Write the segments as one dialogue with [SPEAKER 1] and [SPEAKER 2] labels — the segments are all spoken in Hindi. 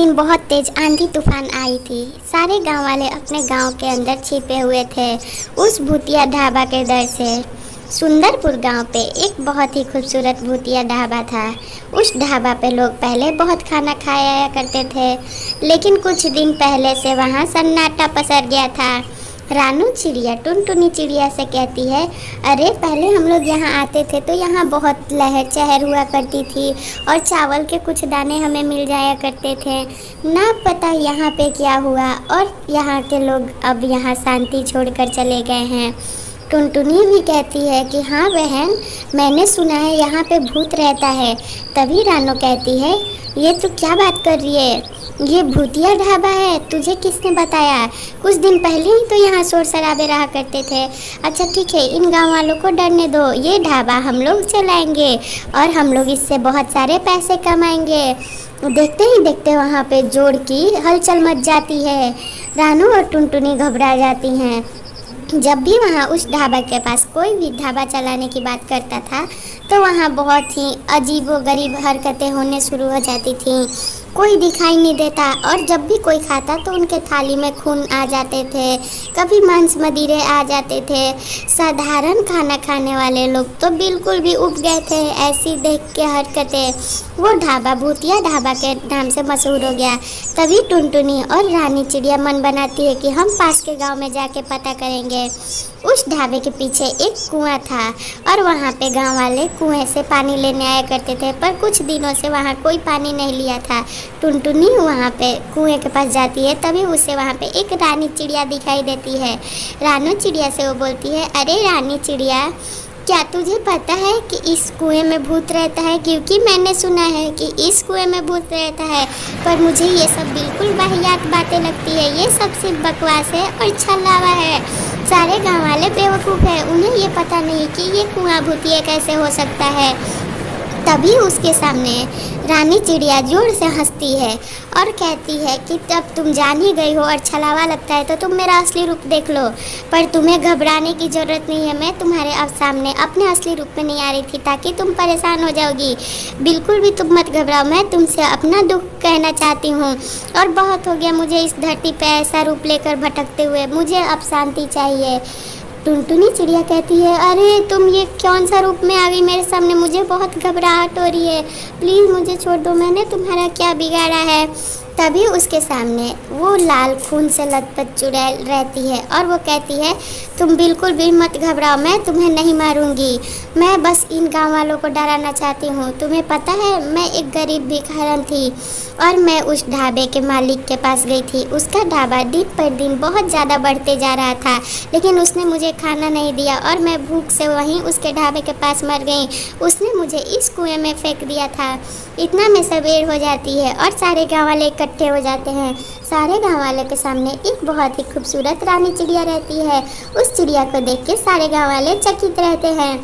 [SPEAKER 1] दिन बहुत तेज आंधी तूफान आई थी। सारे गांव वाले अपने गांव के अंदर छिपे हुए थे उस भूतिया ढाबा के डर से। सुंदरपुर गांव पे एक बहुत ही खूबसूरत भूतिया ढाबा था। उस ढाबा पे लोग पहले बहुत खाना खाया करते थे, लेकिन कुछ दिन पहले से वहाँ सन्नाटा पसर गया था। रानू चिड़िया टुनटुनी चिड़िया से कहती है, अरे पहले हम लोग यहाँ आते थे तो यहाँ बहुत लहर चहर हुआ करती थी और चावल के कुछ दाने हमें मिल जाया करते थे। ना पता यहाँ पे क्या हुआ और यहाँ के लोग अब यहाँ शांति छोड़कर चले गए हैं। टुनटुनी भी कहती है कि हाँ बहन, मैंने सुना है यहाँ पे भूत रहता है। तभी रानू कहती है, ये तू क्या बात कर रही है, ये भूतिया ढाबा है, तुझे किसने बताया? कुछ दिन पहले ही तो यहाँ शोर शराबे रहा करते थे। अच्छा ठीक है, इन गांव वालों को डरने दो, ये ढाबा हम लोग चलाएंगे और हम लोग इससे बहुत सारे पैसे कमाएंगे। देखते ही देखते वहाँ पे जोड़ की हलचल मच जाती है। रानू और टुनटुनी घबरा जाती हैं। जब भी वहाँ उस ढाबा के पास कोई भी ढाबा चलाने की बात करता था तो वहाँ बहुत ही अजीबोगरीब हरकतें होने शुरू हो जाती थी। कोई दिखाई नहीं देता और जब भी कोई खाता तो उनके थाली में खून आ जाते थे, कभी मांस मदिरे आ जाते थे। साधारण खाना खाने वाले लोग तो बिल्कुल भी उब गए थे ऐसी देख के हरकतें। वो ढाबा भूतिया ढाबा के नाम से मशहूर हो गया। तभी टुनटुनी और रानी चिड़िया मन बनाती है कि हम पास के गांव में जाके पता करेंगे। उस ढाबे के पीछे एक कुआं था और वहाँ पे गांव वाले कुएं से पानी लेने आया करते थे, पर कुछ दिनों से वहाँ कोई पानी नहीं लिया था। टुनटुनी वहाँ पे कुएं के पास जाती है, तभी उसे वहाँ पे एक रानी चिड़िया दिखाई देती है। रानू चिड़िया से वो बोलती है, अरे रानी चिड़िया, क्या तुझे पता है कि इस कुएं में भूत रहता है? क्योंकि मैंने सुना है कि इस कुएं में भूत रहता है, पर मुझे ये सब बिल्कुल वाहियात बातें लगती है। ये सब सिर्फ बकवास है और छलावा है। सारे गांव वाले बेवकूफ़ हैं, उन्हें ये पता नहीं कि ये कुआं भूतिया कैसे हो सकता है। तभी उसके सामने रानी चिड़िया जोर से हंसती है और कहती है कि तब तुम जान ही गई हो और छलावा लगता है तो तुम मेरा असली रूप देख लो। पर तुम्हें घबराने की ज़रूरत नहीं है, मैं तुम्हारे अब सामने अपने असली रूप में नहीं आ रही थी ताकि तुम परेशान हो जाओगी। बिल्कुल भी तुम मत घबराओ, मैं तुमसे अपना दुख कहना चाहती हूँ और बहुत हो गया मुझे इस धरती पर ऐसा रूप लेकर भटकते हुए, मुझे अब शांति चाहिए। टुनटुनी चिड़िया कहती है, अरे तुम ये कौन सा रूप में आ गई मेरे सामने, मुझे बहुत घबराहट हो रही है, प्लीज़ मुझे छोड़ दो, मैंने तुम्हारा क्या बिगाड़ा है? तभी उसके सामने वो लाल खून से लथपथ चुड़ैल रहती है और वो कहती है, तुम बिल्कुल भी मत घबराओ, मैं तुम्हें नहीं मारूंगी, मैं बस इन गांव वालों को डराना चाहती हूँ। तुम्हें पता है मैं एक गरीब भिखारन थी और मैं उस ढाबे के मालिक के पास गई थी। उसका ढाबा दिन पर दिन बहुत ज़्यादा बढ़ते जा रहा था, लेकिन उसने मुझे खाना नहीं दिया और मैं भूख से वहीं उसके ढाबे के पास मर गई। उसने मुझे इस कुएं में फेंक दिया था। इतना में सबेर हो जाती है और सारे गाँव वाले इकट्ठे हो जाते हैं। सारे गाँव वालों के सामने एक बहुत ही खूबसूरत रानी चिड़िया रहती है। उस चिड़िया को देख के सारे गाँव वाले चकित रहते हैं।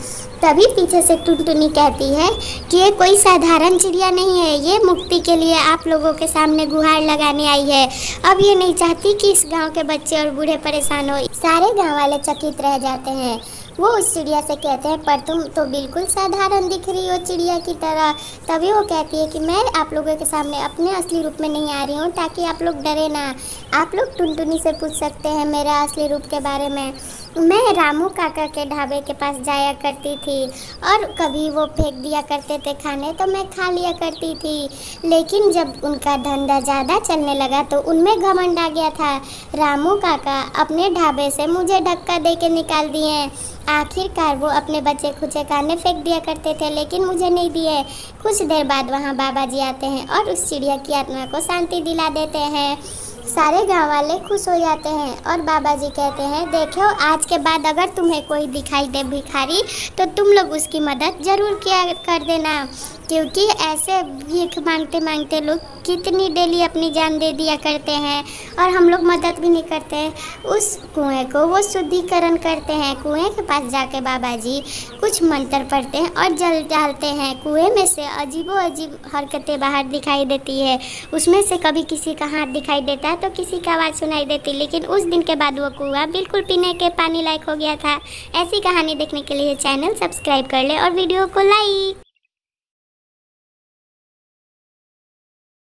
[SPEAKER 1] तभी पीछे से टुनटुनी कहती है कि ये कोई साधारण चिड़िया नहीं है, ये मुक्ति के लिए आप लोगों के सामने गुहार लगाने आई है। अब ये नहीं चाहती कि इस गांव के बच्चे और बूढ़े परेशान हो। सारे गांव वाले चकित रह जाते हैं। वो उस चिड़िया से कहते हैं, पर तुम तो बिल्कुल साधारण दिख रही हो चिड़िया की तरह। तभी वो कहती है कि मैं आप लोगों के सामने अपने असली रूप में नहीं आ रही हूँ ताकि आप लोग डरे ना। आप लोग टुनटुनी से पूछ सकते हैं मेरे असली रूप के बारे में। मैं रामू काका के ढाबे के पास जाया करती थी और कभी वो फेंक दिया करते थे खाने तो मैं खा लिया करती थी, लेकिन जब उनका धंधा ज़्यादा चलने लगा तो उनमें घमंड आ गया था। रामू काका अपने ढाबे से मुझे धक्का दे के निकाल दिए। आखिरकार वो अपने बच्चे खुचे खाने फेंक दिया करते थे, लेकिन मुझे नहीं दिए। कुछ देर बाद वहाँ बाबा जी आते हैं और उस चिड़िया की आत्मा को शांति दिला देते हैं। सारे गांव वाले खुश हो जाते हैं और बाबा जी कहते हैं, देखो आज के बाद अगर तुम्हें कोई दिखाई दे भिखारी तो तुम लोग उसकी मदद ज़रूर किया कर देना, क्योंकि ऐसे भीख मांगते मांगते लोग कितनी डेली अपनी जान दे दिया करते हैं और हम लोग मदद भी नहीं करते। उस कुएं को वो शुद्धिकरण करते हैं। कुएं के पास जाके बाबा जी कुछ मंत्र पढ़ते हैं और जल डालते हैं। कुएं में से अजीबो अजीब हरकतें बाहर दिखाई देती है। उसमें से कभी किसी का हाथ दिखाई देता है तो किसी की आवाज़ सुनाई देती, लेकिन उस दिन के बाद वो कुआं बिल्कुल पीने के पानी लायक हो गया था। ऐसी कहानी देखने के लिए चैनल सब्सक्राइब कर ले और वीडियो को लाइक